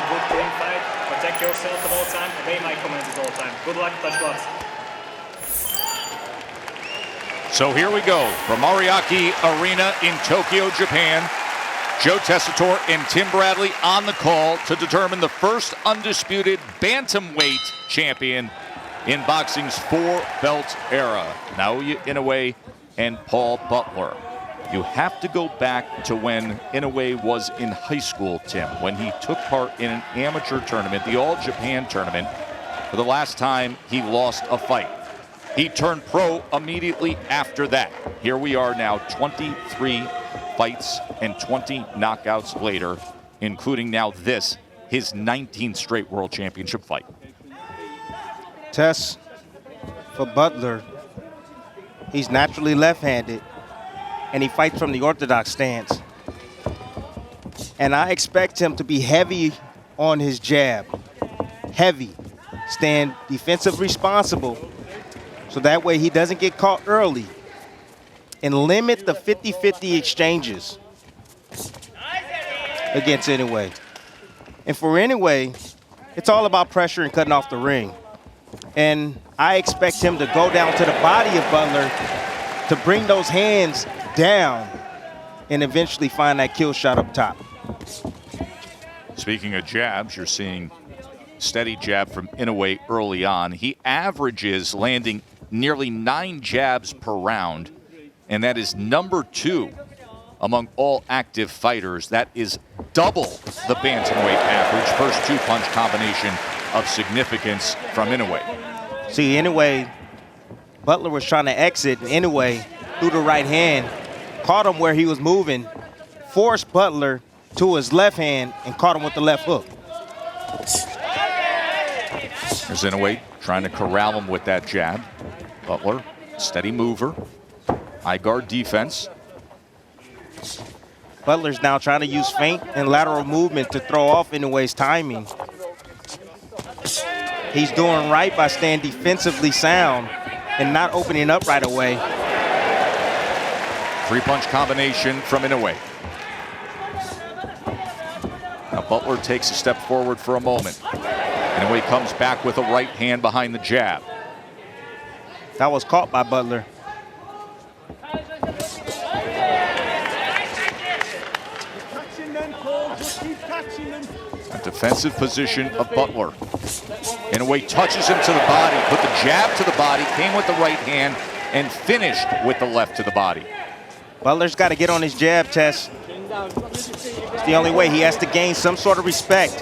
good, clean fight. Protect yourself at all time. Obey my commands at all time. Good luck. Touch gloves. So here we go from Ariake Arena in Tokyo, Japan. Joe Tessitore and Tim Bradley on the call to determine the first undisputed bantamweight champion in boxing's four-belt era. Naoya Inoue and Paul Butler. You have to go back to when Inoue was in high school, Tim, when he took part in an amateur tournament, the All-Japan tournament, for the last time he lost a fight. He turned pro immediately after that. Here we are now, 23 fights and 20 knockouts later, including now this, his 19th straight world championship fight. Tess, for Butler, he's naturally left-handed, and he fights from the orthodox stance. And I expect him to be heavy on his jab. Heavy. Stand defensive responsible, so that way he doesn't get caught early. And limit the 50-50 exchanges against Inoue. And for Inoue, it's all about pressure and cutting off the ring. And I expect him to go down to the body of Butler to bring those hands down and eventually find that kill shot up top. Speaking of jabs, you're seeing steady jab from Inoue early on. He averages landing nearly 9 jabs per round, and that is number 2 among all active fighters. That is double the bantamweight average. First 2-punch combination of significance from Inoue. See, Inoue, Butler was trying to exit, and Inoue threw the right hand, caught him where he was moving, forced Butler to his left hand, and caught him with the left hook. There's Inoue trying to corral him with that jab. Butler, steady mover, high guard defense. Butler's now trying to use feint and lateral movement to throw off Inoue's timing. He's doing right by staying defensively sound and not opening up right away. 3-punch combination from Inoue. Now Butler takes a step forward for a moment. Inoue comes back with a right hand behind the jab. That was caught by Butler. A defensive position of Butler. Inoue touches him to the body, put the jab to the body, came with the right hand, and finished with the left to the body. Butler's got to get on his jab, Tess. It's the only way. He has to gain some sort of respect.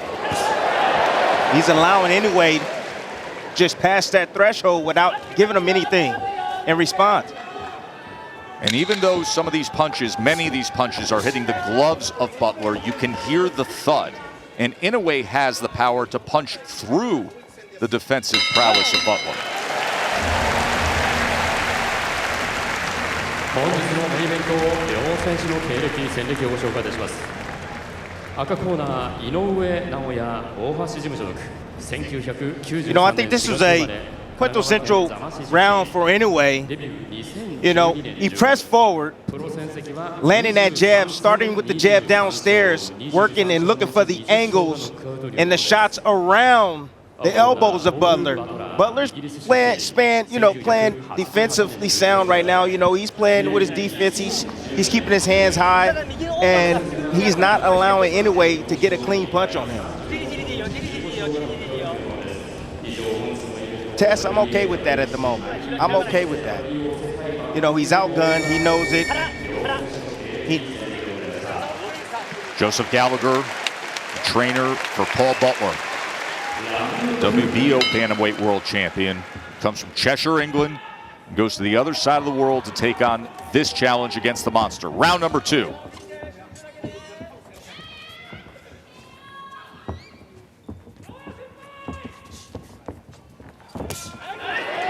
He's allowing Inoue just past that threshold without giving him anything in response. And even though some of these punches, many of these punches are hitting the gloves of Butler, you can hear the thud. And Inoue has the power to punch through the defensive prowess of Butler. 本日のメインイベントを両選手の経歴、戦歴をご紹介いたします。赤コーナー、井上尚弥大橋事務所属。You know, I think this was a quintessential round for Inoue. You know, he pressed forward, landing that jab, starting with the jab downstairs, working and looking for the angles and the shots around the elbows of Butler. Butler's playing defensively sound right now. You know, he's playing with his defense. He's keeping his hands high, and he's not allowing Inoue to get a clean punch on him. Tess, I'm okay with that at the moment. I'm okay with that. You know, he's outgunned. He knows it. Joseph Gallagher, trainer for Paul Butler. WBO bantamweight world champion. Comes from Cheshire, England. Goes to the other side of the world to take on this challenge against the monster. Round number 2.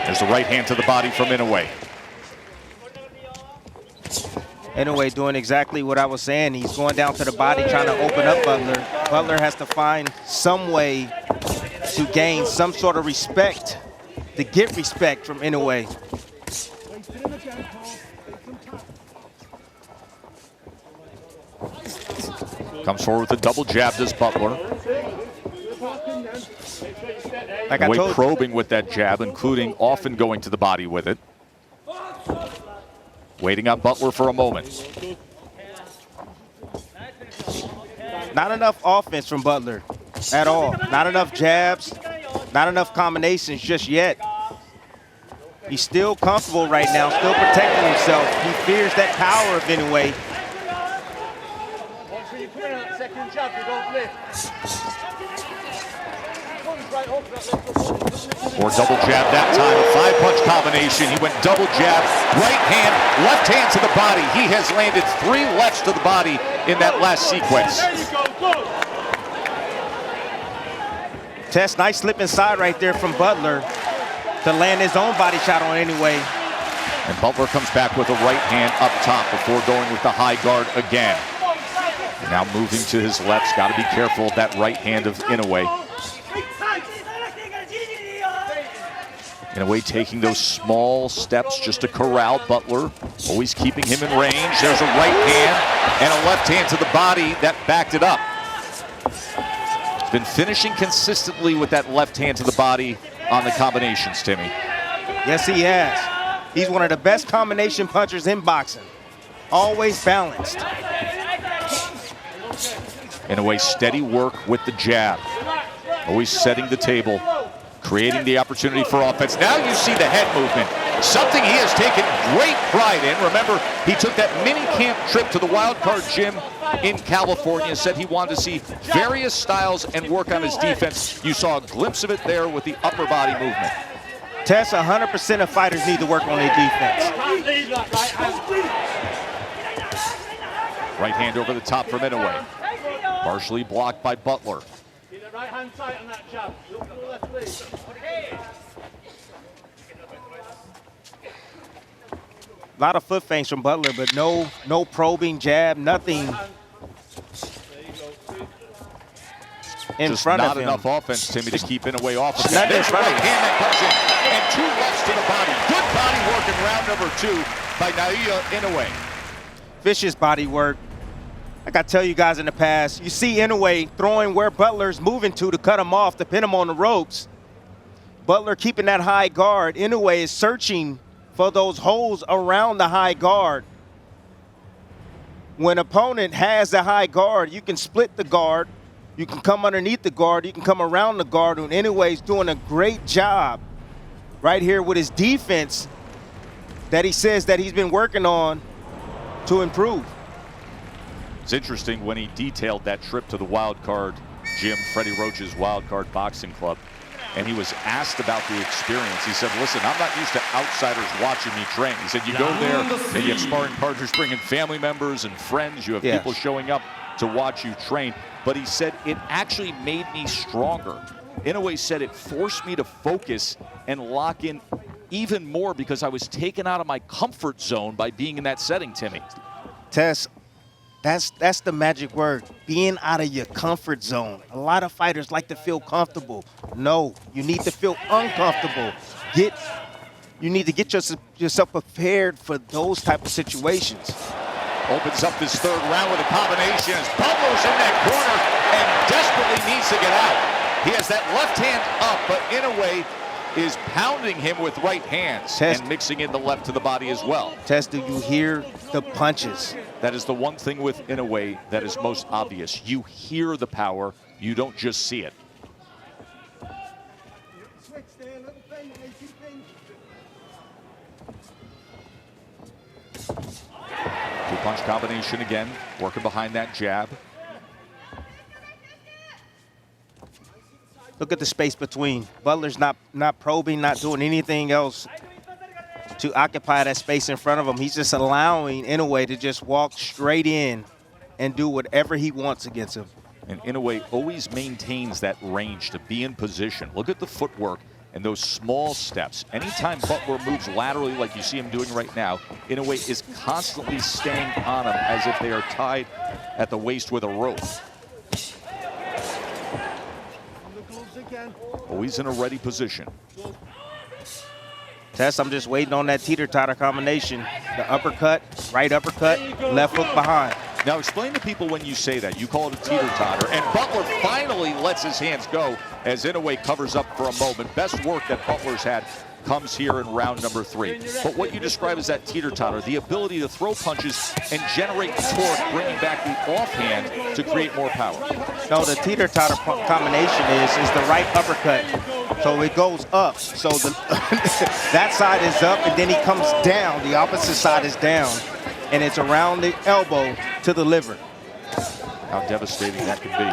There's the right hand to the body from Inoue. Inoue doing exactly what I was saying. He's going down to the body, trying to open up Butler. Butler has to find some way to gain some sort of respect, to get respect from Inoue. Comes forward with a double jab, does Butler. Like I told you. Probing with that jab, including often going to the body with it. Waiting on Butler for a moment. Not enough offense from Butler at all. Not enough jabs, not enough combinations just yet. He's still comfortable right now, still protecting himself. He fears that power of Inoue. Or double jab that time, a 5-punch combination. He went double jab, right hand, left hand to the body. He has landed 3 lefts to the body in that last sequence. Tess, nice slip inside right there from Butler to land his own body shot on Inoue. And Butler comes back with a right hand up top before going with the high guard again. Now moving to his left, got to be careful of that right hand of Inoue. Inoue taking those small steps just to corral Butler, always keeping him in range. There's a right hand and a left hand to the body that backed it up. He's been finishing consistently with that left hand to the body on the combinations, Timmy. Yes, he has. He's one of the best combination punchers in boxing. Always balanced. Inoue steady work with the jab. Always setting the table, creating the opportunity for offense. Now you see the head movement, something he has taken great pride in. Remember, he took that mini camp trip to the Wild Card gym in California, said he wanted to see various styles and work on his defense. You saw a glimpse of it there with the upper body movement. Tess, 100% of fighters need to work on their defense. Right hand over the top from Inoue. Partially blocked by Butler. Right hand tight on that jab. Look at the left leg. A lot of foot feints from Butler, but no probing jab, nothing in just front of not him. enough offense, Timmy, to keep Inoue off of Not that. There's in a front right of him. hand that comes in, and 2 lefts to the body. Good body work in round number 2 by Naoya Inoue. Vicious body work. Like I tell you guys in the past, you see Inoue throwing where Butler's moving to cut him off, to pin him on the ropes. Butler keeping that high guard. Inoue is searching for those holes around the high guard. When opponent has the high guard, you can split the guard, you can come underneath the guard, you can come around the guard, and Inoue's doing a great job right here with his defense that he says that he's been working on to improve. It's interesting when he detailed that trip to the Wild Card gym, Freddie Roach's Wild Card Boxing Club, and he was asked about the experience. He said, listen, I'm not used to outsiders watching me train. He said, you go there and you have sparring partners bringing family members and friends. You have people showing up to watch you train. But he said, it actually made me stronger. Inoue said it forced me to focus and lock in even more because I was taken out of my comfort zone by being in that setting, Timmy. Tess, that's the magic word, being out of your comfort zone. A lot of fighters like to feel comfortable. No, you need to feel uncomfortable. You need to get yourself prepared for those type of situations. Opens up this 3rd round with a combination as Butler's in that corner and desperately needs to get out. He has that left hand up, but Inoue is pounding him with right hands and mixing in the left to the body as well. Tess, do you hear the punches? That is the one thing with Inoue that is most obvious. You hear the power, you don't just see it. Two-punch combination again, working behind that jab. Look at the space between. Butler's not probing, not doing anything else to occupy that space in front of him. He's just allowing Inoue to just walk straight in and do whatever he wants against him. And Inoue always maintains that range to be in position. Look at the footwork and those small steps. Anytime Butler moves laterally like you see him doing right now, Inoue is constantly staying on him as if they are tied at the waist with a rope. Always in a ready position. Tess, I'm just waiting on that teeter-totter combination. The uppercut, right uppercut, left hook behind. Now explain to people when you say that. You call it a teeter-totter. And Butler finally lets his hands go as Inoue covers up for a moment. Best work that Butler's had comes here in round number 3. But what you describe as that teeter-totter, the ability to throw punches and generate torque, bringing back the offhand to create more power. No, the teeter-totter combination is the right uppercut. So it goes up. So that side is up, and then he comes down. The opposite side is down. And it's around the elbow to the liver. How devastating that can be.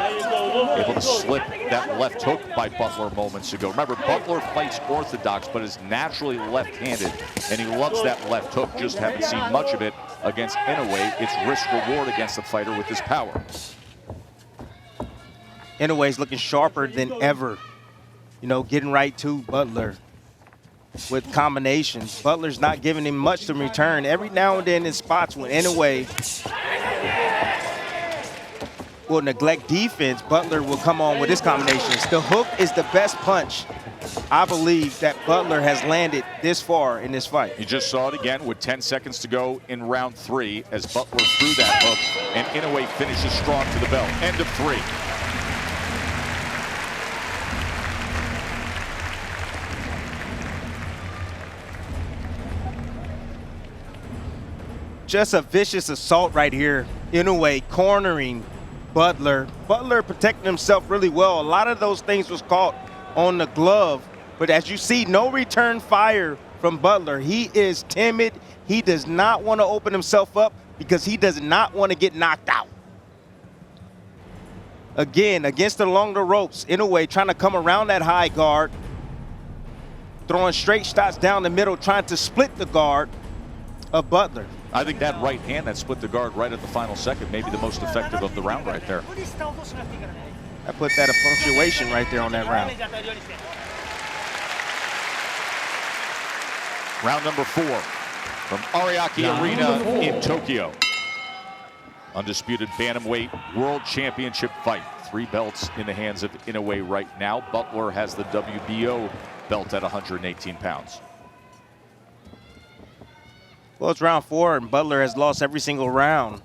Able to slip that left hook by Butler moments ago. Remember, Butler fights orthodox, but is naturally left-handed, and he loves that left hook. Just haven't seen much of it against Inoue. It's risk-reward against the fighter with his power. Inoue's looking sharper than ever. You know, getting right to Butler with combinations. Butler's not giving him much to return. Every now and then in spots when Inoue will neglect defense, Butler will come on with his combinations. The hook is the best punch, I believe, that Butler has landed this far in this fight. You just saw it again with 10 seconds to go in round 3 as Butler threw that hook, and Inoue finishes strong to the bell. End of 3. Just a vicious assault right here. Inoue cornering Butler. Butler protecting himself really well. A lot of those things was caught on the glove. But as you see, no return fire from Butler. He is timid. He does not want to open himself up because he does not want to get knocked out. Again, against the longer ropes, Inoue trying to come around that high guard, throwing straight shots down the middle, trying to split the guard of Butler. I think that right hand that split the guard right at the final second may be the most effective of the round right there. I put that a punctuation right there on that round. Round number 4 from Ariake Arena in Tokyo. Undisputed bantamweight world championship fight. 3 belts in the hands of Inoue right now. Butler has the WBO belt at 118 pounds. Well, it's round 4, and Butler has lost every single round.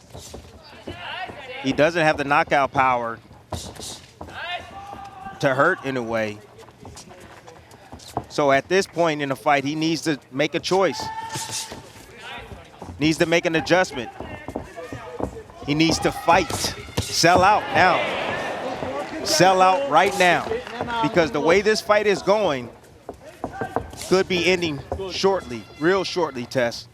He doesn't have the knockout power to hurt Inoue. So at this point in the fight, he needs to make a choice. Needs to make an adjustment. He needs to fight. Sell out now. Sell out right now. Because the way this fight is going could be ending shortly, real shortly, Tess.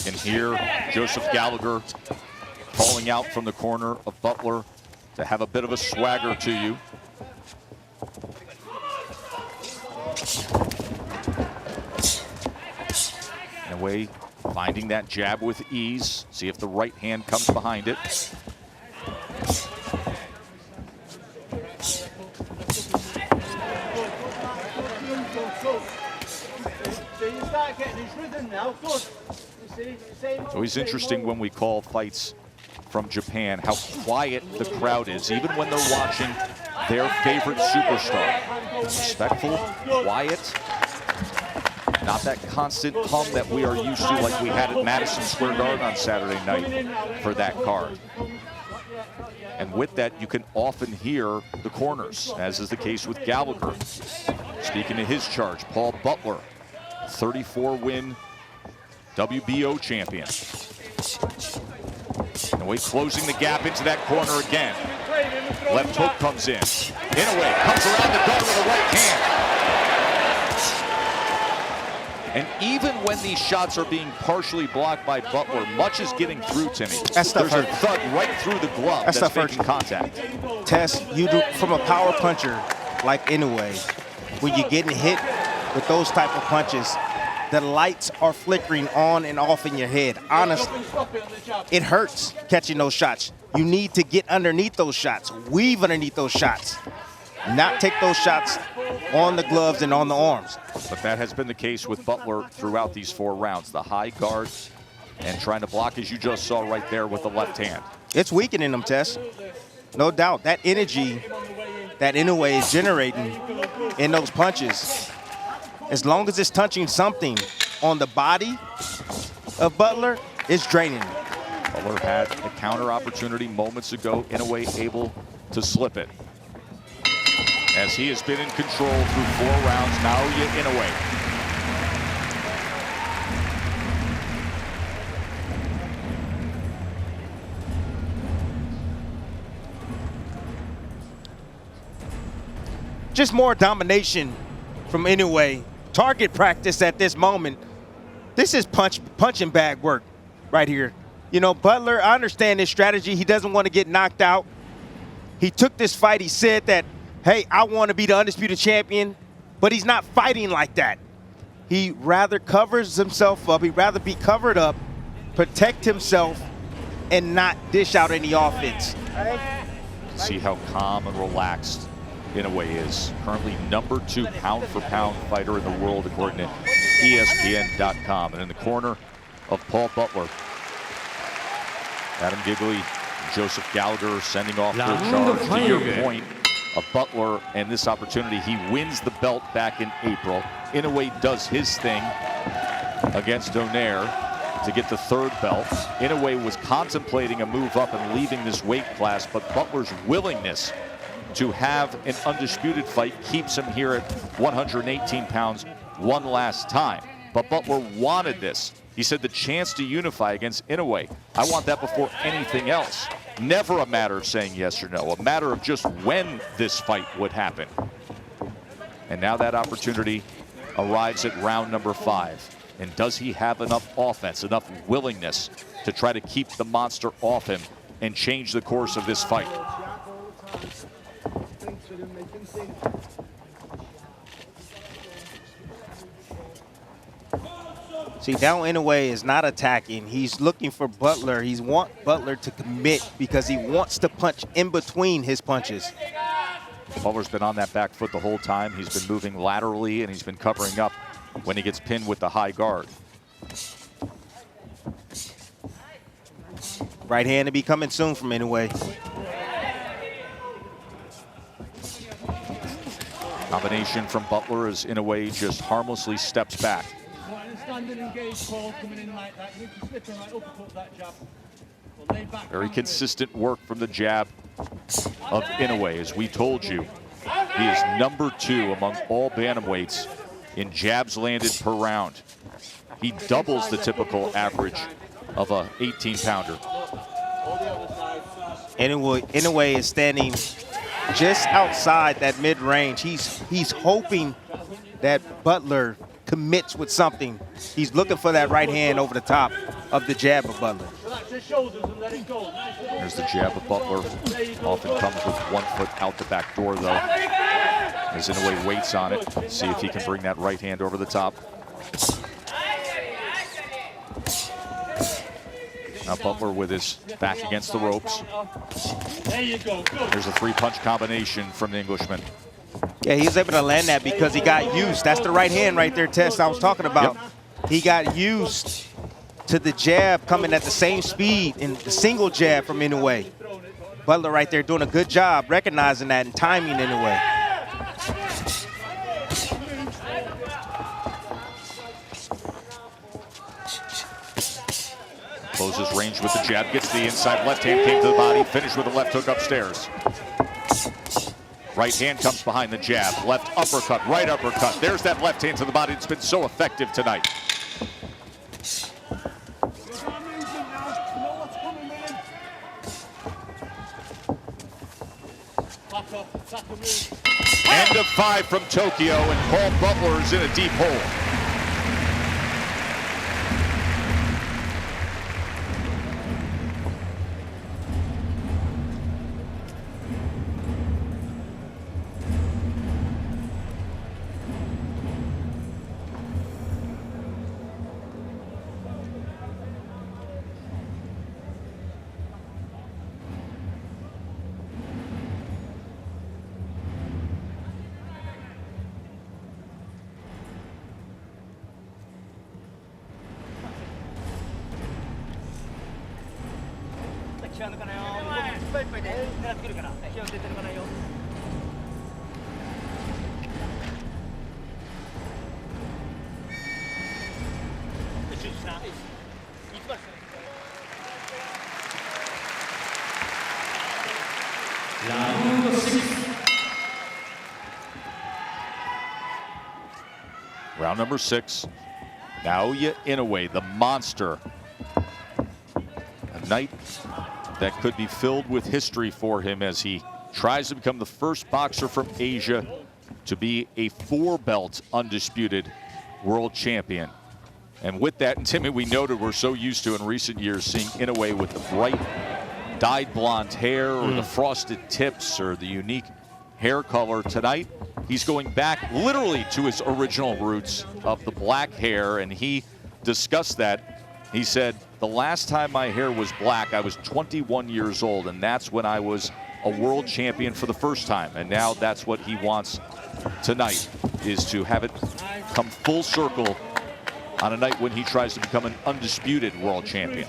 And here, Joseph Gallagher calling out from the corner of Butler to have a bit of a swagger to you. Inoue finding that jab with ease. See if the right hand comes behind it. It's always interesting when we call fights from Japan how quiet the crowd is, even when they're watching their favorite superstar. Respectful, quiet, not that constant hum that we are used to like we had at Madison Square Garden on Saturday night for that card. And with that, you can often hear the corners, as is the case with Gallagher. Speaking of his charge, Paul Butler, 34-win WBO champion. Inoue closing the gap into that corner again. Left hook comes in. Inoue comes around the guard with a right hand. And even when these shots are being partially blocked by Butler, much is getting through, Timmy. There's a thud right through the glove that's making contact. Tess, you do from a power puncher like Inoue, when you're getting hit with those type of punches, the lights are flickering on and off in your head. Honestly, it hurts catching those shots. You need to get underneath those shots, weave underneath those shots, not take those shots on the gloves and on the arms. But that has been the case with Butler throughout these 4 rounds. The high guard and trying to block, as you just saw right there with the left hand. It's weakening them, Tess. No doubt. That energy that Inoue is generating in those punches. As long as it's touching something on the body of Butler, it's draining him. Butler had a counter opportunity moments ago. Inoue able to slip it. As he has been in control through 4 rounds, Naoya Inoue. Just more domination from Inoue. Target practice at this moment. This is punching bag work right here. You know, Butler, I understand his strategy. He doesn't want to get knocked out. He took this fight. He said that, hey, I want to be the undisputed champion, but he's not fighting like that. He rather covers himself up. He'd rather be covered up, protect himself, and not dish out any offense. See how calm and relaxed Inoue is. Currently #2 pound-for-pound fighter in the world, according to ESPN.com. And in the corner of Paul Butler, Adam Gigley and Joseph Gallagher sending off their charge. To your point of Butler and this opportunity, he wins the belt back in April. Inoue does his thing against Donaire to get the 3rd belt. Inoue was contemplating a move up and leaving this weight class, but Butler's willingness to have an undisputed fight keeps him here at 118 pounds one last time. But Butler wanted this. He said the chance to unify against Inoue, I want that before anything else. Never a matter of saying yes or no, a matter of just when this fight would happen. And now that opportunity arrives at round number 5. And does he have enough offense, enough willingness to try to keep the monster off him and change the course of this fight? See, now Inoue is not attacking. He's looking for Butler. He wants Butler to commit because he wants to punch in between his punches. Butler's been on that back foot the whole time. He's been moving laterally, and he's been covering up when he gets pinned with the high guard. Right hand to be coming soon from Inoue. Combination from Butler as Inoue just harmlessly steps back. Standing engaged, Paul, coming in like that. You need to slip and right uppercut that jab. Well, very consistent work from the jab of Inoue. As we told you, he is #2 among all bantamweights in jabs landed per round. He doubles the typical average of a 18-pounder. Inoue is standing just outside that mid-range. He's hoping that Butler commits with something. He's looking for that right hand over the top of the jab of Butler. There's the jab of Butler. Often comes with 1 foot out the back door, though. As Inoue waits on it, see if he can bring that right hand over the top. Now Butler with his back against the ropes. There's a 3-punch combination from the Englishman. Yeah, he was able to land that because he got used. That's the right hand right there, Tess, I was talking about. Yep. He got used to the jab coming at the same speed in the single jab from Inoue. Butler right there doing a good job recognizing that and timing Inoue. Closes range with the jab, gets the inside left hand, came to the body, finished with a left hook upstairs. Right hand comes behind the jab, left uppercut, right uppercut. There's that left hand to the body that's been so effective tonight. End of 5 from Tokyo, and Paul Butler is in a deep hole. Round number 6. Naoya Inoue, the monster. A night that could be filled with history for him as he tries to become the first boxer from Asia to be a 4-belt undisputed world champion. And with that, and Timmy, we noted we're so used to in recent years seeing Inoue with the bright dyed blonde hair or the frosted tips or the unique hair color. Tonight, he's going back literally to his original roots of the black hair, and he discussed that. He said, the last time my hair was black, I was 21 years old, and that's when I was a world champion for the first time. And now that's what he wants tonight, is to have it come full circle on a night when he tries to become an undisputed world champion.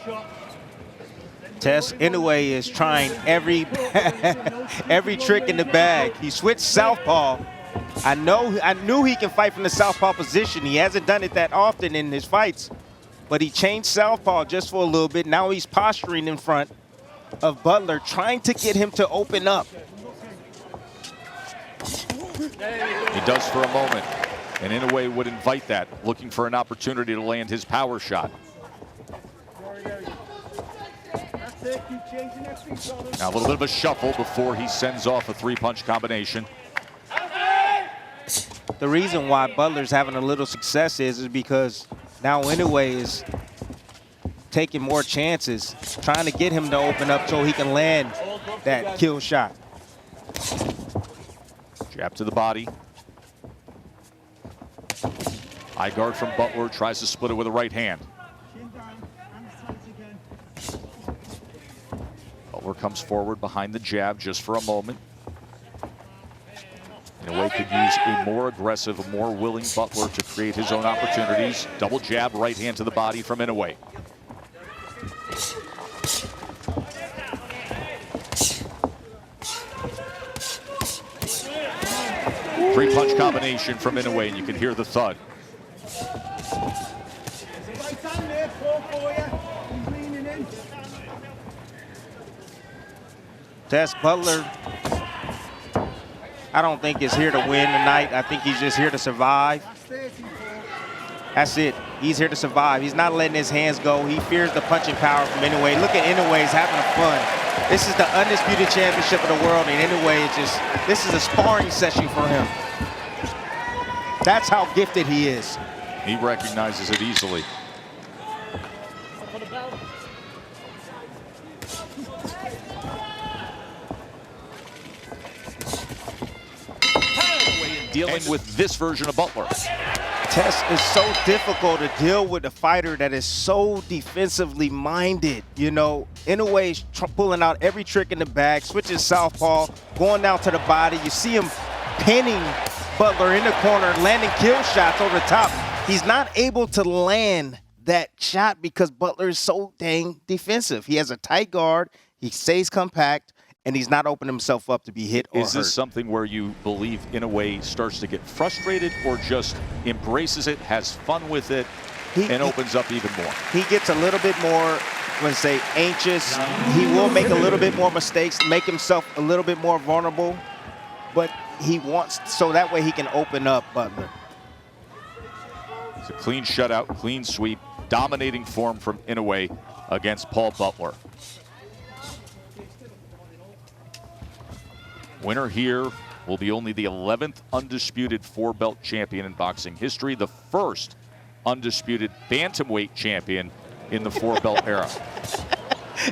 Tess, Inoue is trying every trick in the bag. He switched southpaw. I knew he can fight from the southpaw position. He hasn't done it that often in his fights, but he changed southpaw just for a little bit. Now he's posturing in front of Butler, trying to get him to open up. He does for a moment, and Inoue would invite that, looking for an opportunity to land his power shot. Now a little bit of a shuffle before he sends off a 3-punch combination. The reason why Butler's having a little success is because now Inoue is taking more chances, trying to get him to open up so he can land that kill shot. Jab to the body. High guard from Butler, tries to split it with a right hand. Butler comes forward behind the jab just for a moment. Inoue could use a more aggressive, a more willing Butler to create his own opportunities. Double jab, right hand to the body from Inoue. Three-punch combination from Inoue, and you can hear the thud. Tess, Butler, I don't think is here to win tonight. I think he's just here to survive. That's it. He's here to survive. He's not letting his hands go. He fears the punching power from Inoue. Look at Inoue, he's having fun. This is the undisputed championship of the world, and Inoue is just, this is a sparring session for him. That's how gifted he is. He recognizes it easily. Dealing with this version of Butler. Tess, is so difficult to deal with a fighter that is so defensively minded. You know, Inoue is pulling out every trick in the bag, switching southpaw, going down to the body. You see him pinning Butler in the corner, landing kill shots over the top. He's not able to land that shot because Butler is so dang defensive. He has a tight guard, he stays compact, and he's not opening himself up to be hit or hurt. Is this something where you believe Inoue starts to get frustrated or just embraces it, has fun with it, and opens up even more? He gets a little bit more, I'm going to say, anxious. He will make a little bit more mistakes, make himself a little bit more vulnerable, but he wants, so that way he can open up Butler. It's a clean shutout, clean sweep, dominating form from Inoue against Paul Butler. Winner here will be only the 11th undisputed 4-belt champion in boxing history, the first undisputed bantamweight champion in the 4-belt era.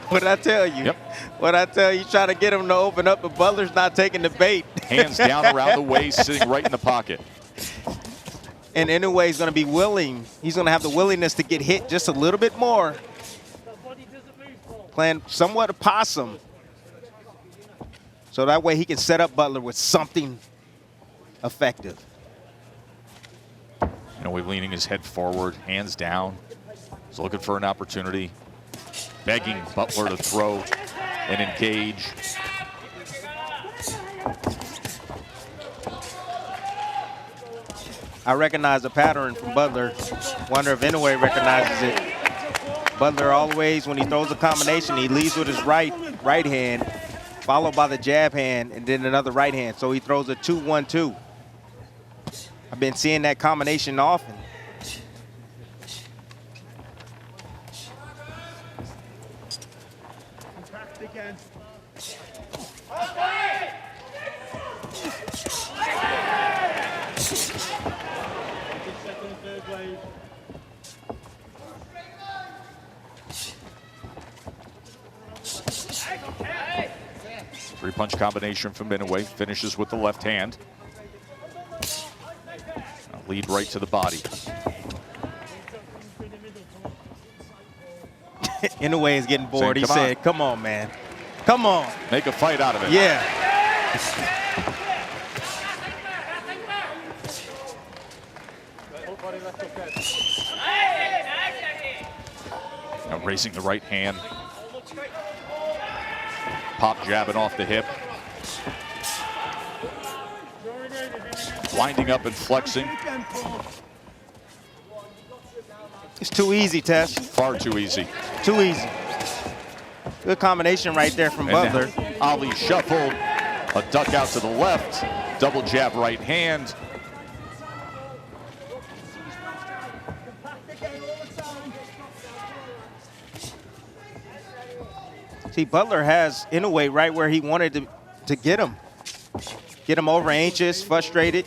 What did I tell you? Yep. What did I tell you? Try to get him to open up, but Butler's not taking the bait. Hands down around the waist, sitting right in the pocket. And Inoue is going to be willing. He's going to have the willingness to get hit just a little bit more. Playing somewhat a possum. So that way he can set up Butler with something effective. Inoue leaning his head forward, hands down. He's looking for an opportunity, begging Butler to throw and engage. I recognize the pattern from Butler. Wonder if Inoue recognizes it. Butler always, when he throws a combination, he leads with his right hand. followed by the jab hand, and then another right hand. So he throws a 2-1-2. I've been seeing that combination often. Again. Three-punch combination from Inoue. Finishes with the left hand. Lead right to the body. Inoue is getting bored. He said, come on, man. Come on. Make a fight out of it. Yeah. Now raising the right hand. Pop jabbing off the hip. Winding up and flexing. It's too easy, Tess. Far too easy. Too easy. Good combination right there from Butler. Ali shuffled. A duck out to the left. Double jab right hand. See, Butler has Inoue right where he wanted to get him. Get him over anxious, frustrated.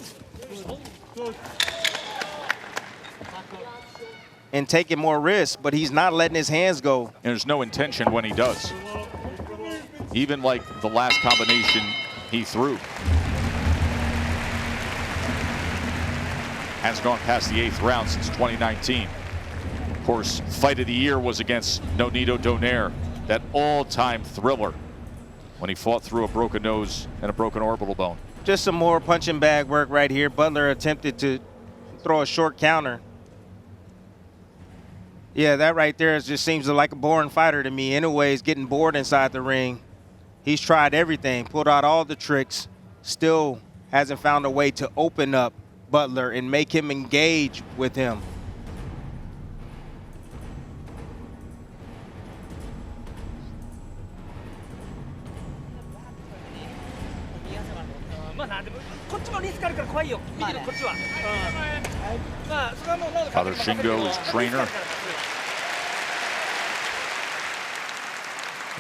And taking more risks, but he's not letting his hands go. And there's no intention when he does. Even like the last combination he threw. Hasn't gone past the 8th round since 2019. Of course, fight of the year was against Nonito Donaire, that all-time thriller when he fought through a broken nose and a broken orbital bone. Just some more punching bag work right here. Butler attempted to throw a short counter. Yeah, that right there just seems like a boring fighter to me. Inoue is getting bored inside the ring. He's tried everything, pulled out all the tricks, still hasn't found a way to open up Butler and make him engage with him. Father Shingo is trainer.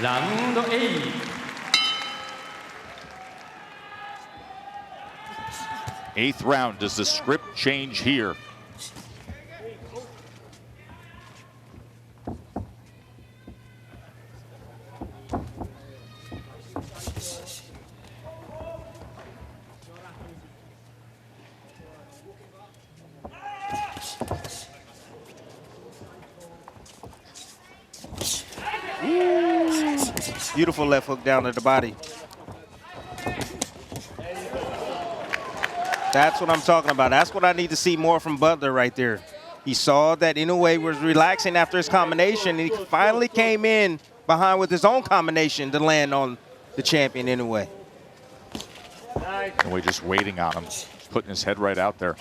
Round 8. 8th round. Does the script change here? Beautiful left hook down to the body. That's what I'm talking about. That's what I need to see more from Butler right there. He saw that Inoue was relaxing after his combination, and he finally came in behind with his own combination to land on the champion Inoue. Inoue just waiting on him, just putting his head right out there.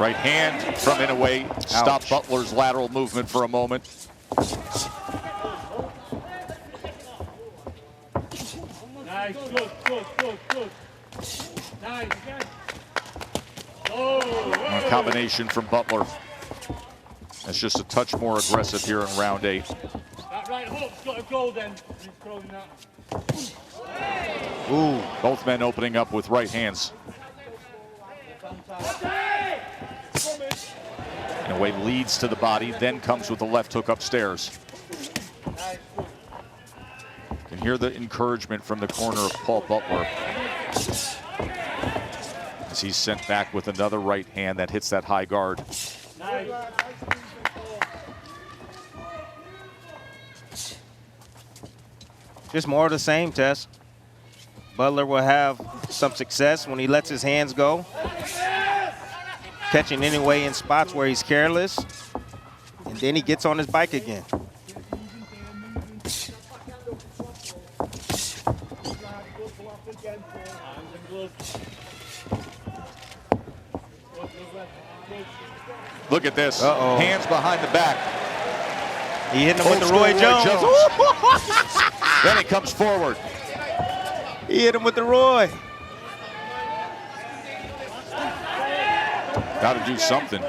Right hand from Inoue. Stop Butler's lateral movement for a moment. Nice, good. Nice. Oh, A combination from Butler. That's just a touch more aggressive here in round 8. that right hook's got to go then. He's throwing that. Ooh, both men opening up with right hands. Inoue leads to the body, then comes with the left hook upstairs. You can hear the encouragement from the corner of Paul Butler as he's sent back with another right hand that hits that high guard. Just more of the same, Tess. Butler will have some success when he lets his hands go. Catching Inoue in spots where he's careless. And then he gets on his bike again. Look at this. Uh-oh. Hands behind the back. He hit him with the Old school Roy Jones. Then he comes forward. He hit him with the Roy. Got to do something.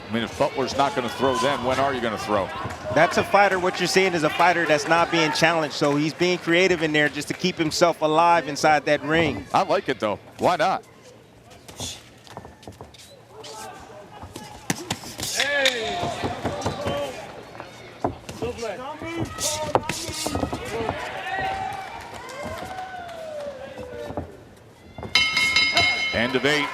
I mean, if Butler's not going to throw then, when are you going to throw? That's a fighter. What you're seeing is a fighter that's not being challenged. So he's being creative in there just to keep himself alive inside that ring. I like it, though. Why not? End of 8.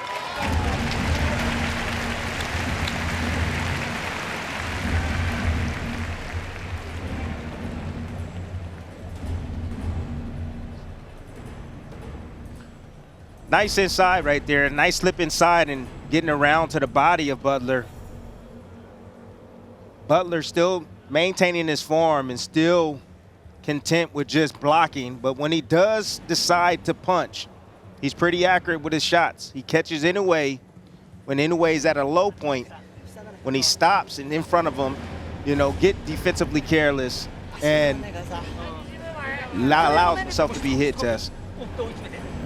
Nice inside right there. Nice slip inside and getting around to the body of Butler. Butler still maintaining his form and still content with just blocking. But when he does decide to punch, he's pretty accurate with his shots. He catches Inoue when Inoue is at a low point. When he stops and in front of him, you know, get defensively careless and allows himself to be hit, Tess.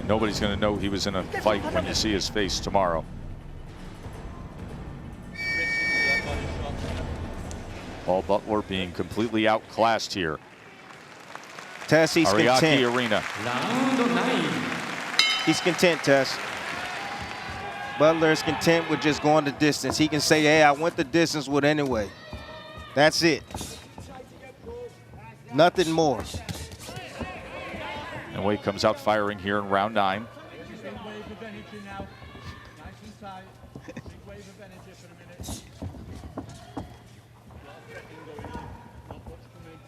Nobody's going to know he was in a fight when you see his face tomorrow. Paul Butler being completely outclassed here. Tess, he's Ariake content. Arena. Round 9. He's content, Tess. Butler is content with just going the distance. He can say, hey, I went the distance with Inoue. That's it. Nothing more. Inoue comes out firing here in round 9. Big wave of energy now. Nice and tight. Big wave of energy for a minute. Not much coming.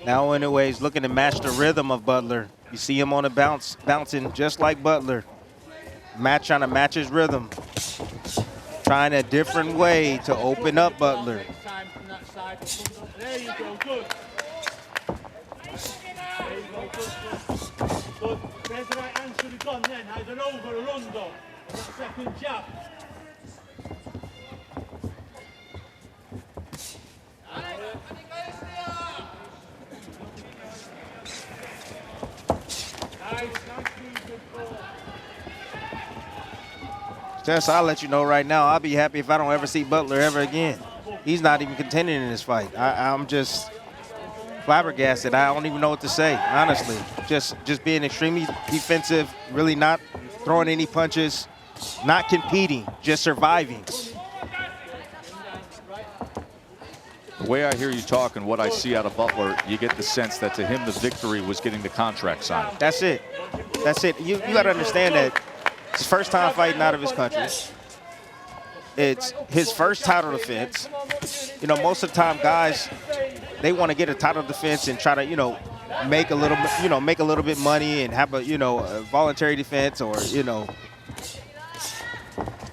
Now Inoue is looking to match the rhythm of Butler. You see him on a bounce, bouncing just like Butler. Trying to match his rhythm. Trying a different way to open up Butler. Time from that side. There you go, good. There you go, good. Good. There's the right answer to gone then. Either over or under. And that second jab. Tess, I'll let you know right now, I'll be happy if I don't ever see Butler ever again. He's not even contending in this fight. I'm just flabbergasted. I don't even know what to say, honestly. Just being extremely defensive, really not throwing any punches, not competing, just surviving. The way I hear you talk and what I see out of Butler, you get the sense that to him the victory was getting the contract signed. That's it. That's it. You got to understand that it's his first time fighting out of his country. It's his first title defense. You know, most of the time guys, they want to get a title defense and try to, you know, make a little bit money and have a, you know, a voluntary defense or, you know,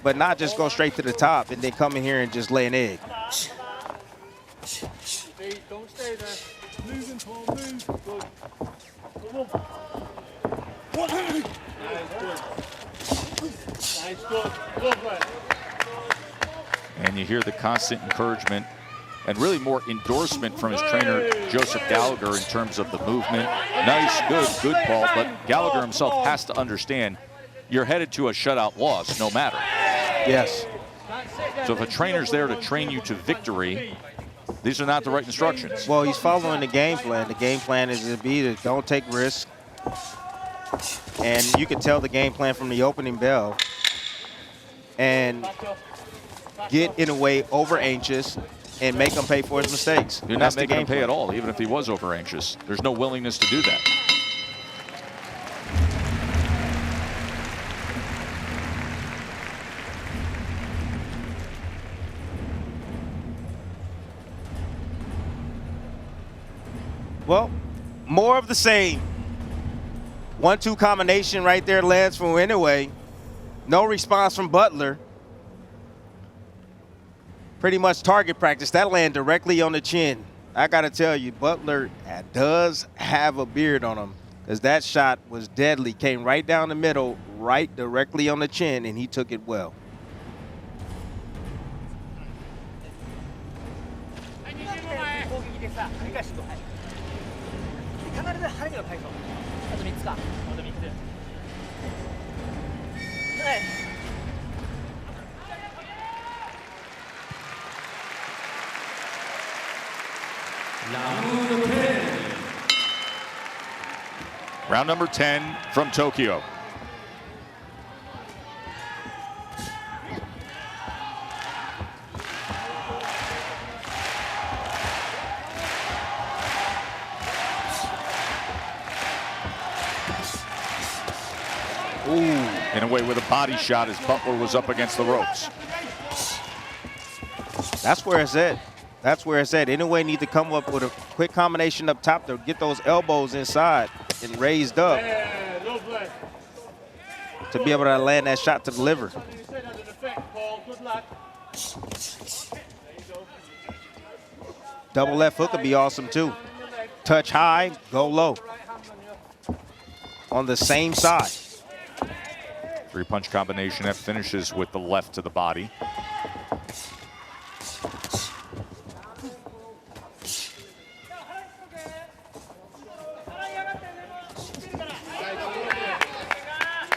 but not just go straight to the top and then come in here and just lay an egg. Don't stay there. Moving, Paul, move. Good. Come on. Nice, good. Nice, good. Lovely. And you hear the constant encouragement and really more endorsement from his trainer, Joseph Gallagher, in terms of the movement. Nice, good, Paul. But Gallagher himself has to understand you're headed to a shutout loss no matter. Yes. So if a trainer's there to train you to victory, these are not the right instructions. Well, he's following the game plan. The game plan is to be to don't take risks. And you can tell the game plan from the opening bell. And get in a way over anxious and make him pay for his mistakes. You're not making him pay at all, even if he was over anxious. There's no willingness to do that. Well, more of the same. 1-2 combination right there lands from Inoue. No response from Butler. Pretty much target practice. That land directly on the chin. I got to tell you, Butler does have a beard on him, because that shot was deadly. Came right down the middle, right directly on the chin, and he took it well. Round number 10 from Tokyo. Inoue with a body shot as Butler was up against the ropes. That's where it's at. That's where it's at. Inoue need to come up with a quick combination up top to get those elbows inside and raised up to be able to land that shot to the liver. Double left hook would be awesome too. Touch high, go low. On the same side. Three-punch combination that finishes with the left to the body.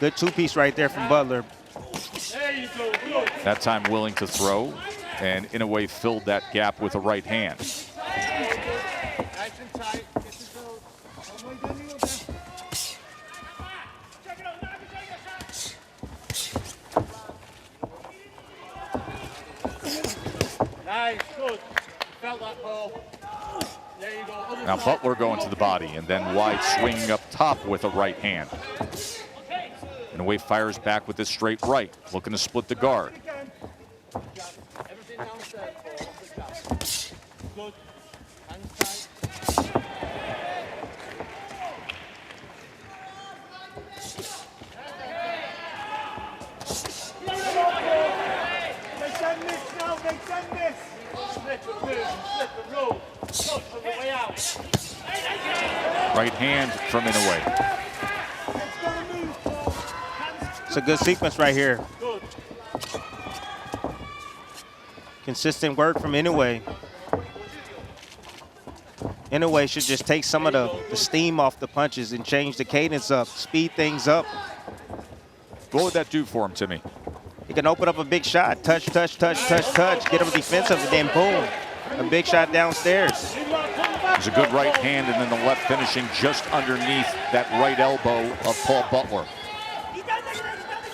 Good two-piece right there from Butler. That time willing to throw, and Inoue filled that gap with a right hand. Nice, good. Felt that ball. There you go. Now Butler going to the body and then wide swinging up top with a right hand. Inoue fires back with this straight right, looking to split the guard. Everything downstairs, Paul. Good. Hands tight. They send this now, they send this. Slip and move, slip and roll. Touch on the way out. Right hand from Inoue. It's a good sequence right here. Good. Consistent work from Inoue. Inoue should just take some of the steam off the punches and change the cadence up, speed things up. What would that do for him, Timmy? He can open up a big shot. Touch, touch, touch, touch, touch. Get him defensive, and then boom. A big shot downstairs. There's a good right hand, and then the left finishing just underneath that right elbow of Paul Butler.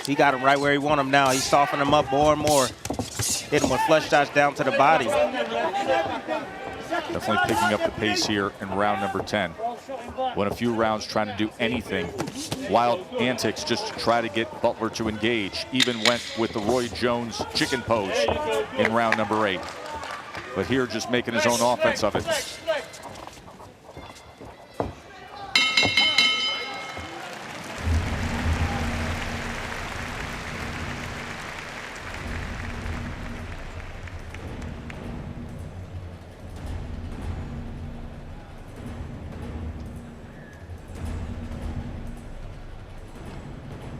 He got him right where he want him now. He's softening him up more and more. Hit him with flush shots down to the body. Definitely picking up the pace here in round number 10. Went a few rounds trying to do anything. Wild antics just to try to get Butler to engage. Even went with the Roy Jones chicken pose in round number 8. But here just making his own offense of it.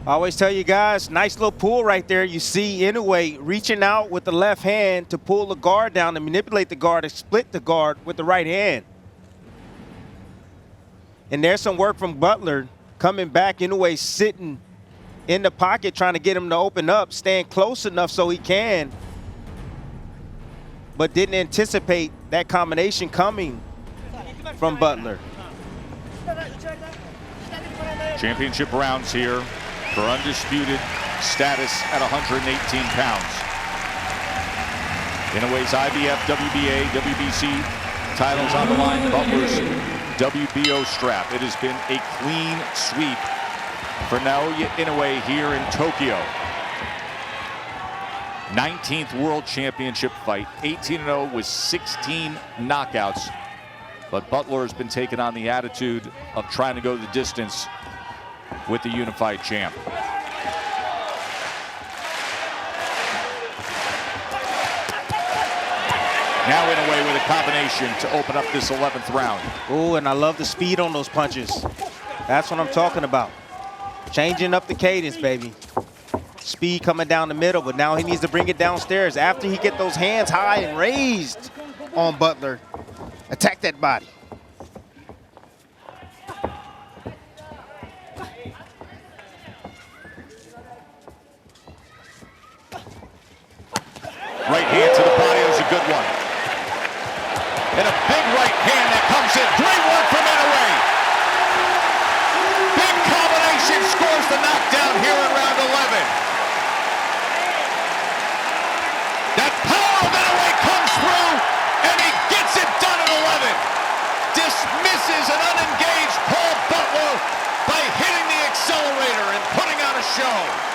I always tell you guys, nice little pull right there. You see Inoue reaching out with the left hand to pull the guard down, to manipulate the guard, to split the guard with the right hand. And there's some work from Butler coming back. Inoue sitting in the pocket trying to get him to open up, staying close enough so he can, but didn't anticipate that combination coming from Butler. Championship rounds here for undisputed status at 118 pounds. Inoue's IBF, WBA, WBC titles on the line. Butler's WBO strap. It has been a clean sweep for Naoya Inoue here in Tokyo. 19th World Championship fight, 18-0 with 16 knockouts. But Butler has been taking on the attitude of trying to go the distance with the unified champ. Now Inoue with a combination to open up this 11th round. Oh, and I love the speed on those punches. That's what I'm talking about. Changing up the cadence, baby. Speed coming down the middle, but now he needs to bring it downstairs. After he get those hands high and raised on Butler, attack that body. Right hand to the body is a good one. And a big right hand that comes in. Great work from Inoue. Big combination scores the knockdown here in round 11. That power of Inoue comes through, and he gets it done at 11. Dismisses an unengaged Paul Butler by hitting the accelerator and putting on a show.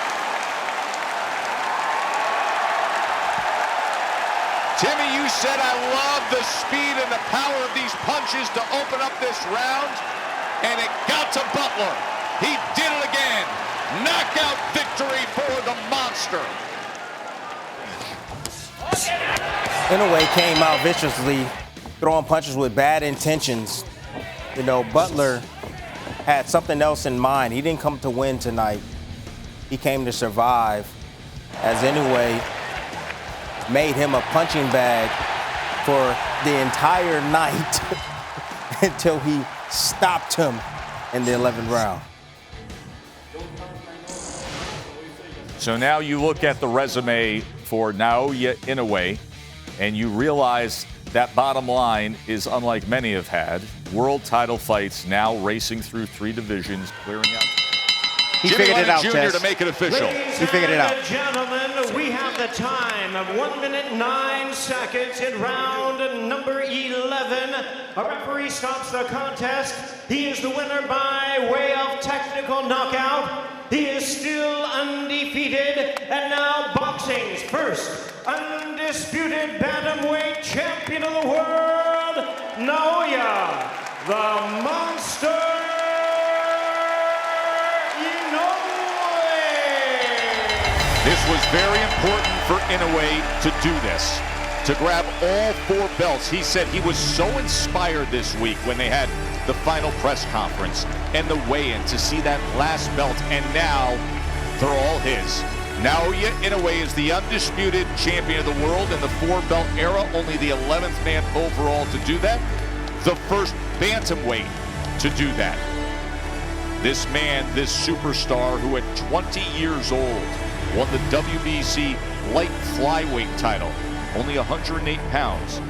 Timmy, you said I love the speed and the power of these punches to open up this round, and it got to Butler. He did it again. Knockout victory for the monster. Inoue came out viciously, throwing punches with bad intentions. You know, Butler had something else in mind. He didn't come to win tonight. He came to survive, as Inoue made him a punching bag for the entire night until he stopped him in the 11th round. So now you look at the resume for Naoya Inoue, and you realize that bottom line is unlike many have had. World title fights, now racing through 3 divisions, clearing out. He figured it out, Jr. Tess. to make it official. He figured it out. Ladies and gentlemen, we have the time of 1 minute 9 seconds in round number 11. A referee stops the contest. He is the winner by way of technical knockout. He is still undefeated. And now boxing's first undisputed bantamweight champion of the world, Naoya, the Monster This was very important for Inoue to do this, to grab all 4 belts. He said he was so inspired this week when they had the final press conference and the weigh-in to see that last belt, and now they're all his. Naoya Inoue is the undisputed champion of the world in the 4-belt era, only the 11th man overall to do that, the first bantamweight to do that. This man, this superstar who at 20 years old won the WBC light flyweight title, only 108 pounds,